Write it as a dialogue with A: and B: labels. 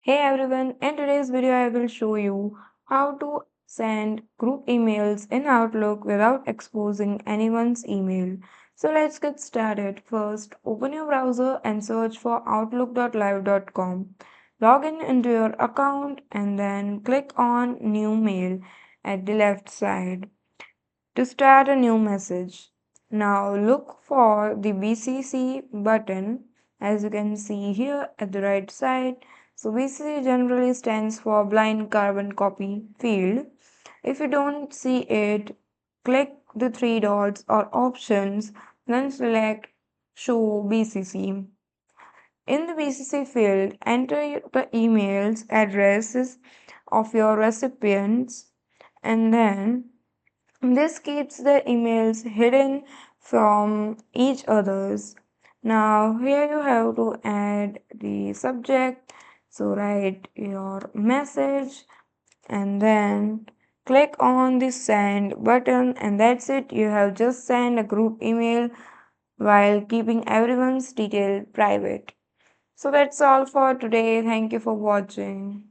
A: Hey everyone, in today's video I will show you how to send group emails in Outlook without exposing anyone's email. So let's get started. First, open your browser and search for outlook.live.com. Log in into your account and then click on New Mail at the left side to start a new message. Now look for the BCC button as you can see here at the right side. So BCC generally stands for blind carbon copy field. If you don't see it, click the three dots or options, then select show BCC. In the BCC field, enter the emails addresses of your recipients and then this keeps the emails hidden from each others. Now here you have to add the subject. So write your message and then click on the send button and that's it. You have just sent a group email while keeping everyone's detail private. So that's all for today. Thank you for watching.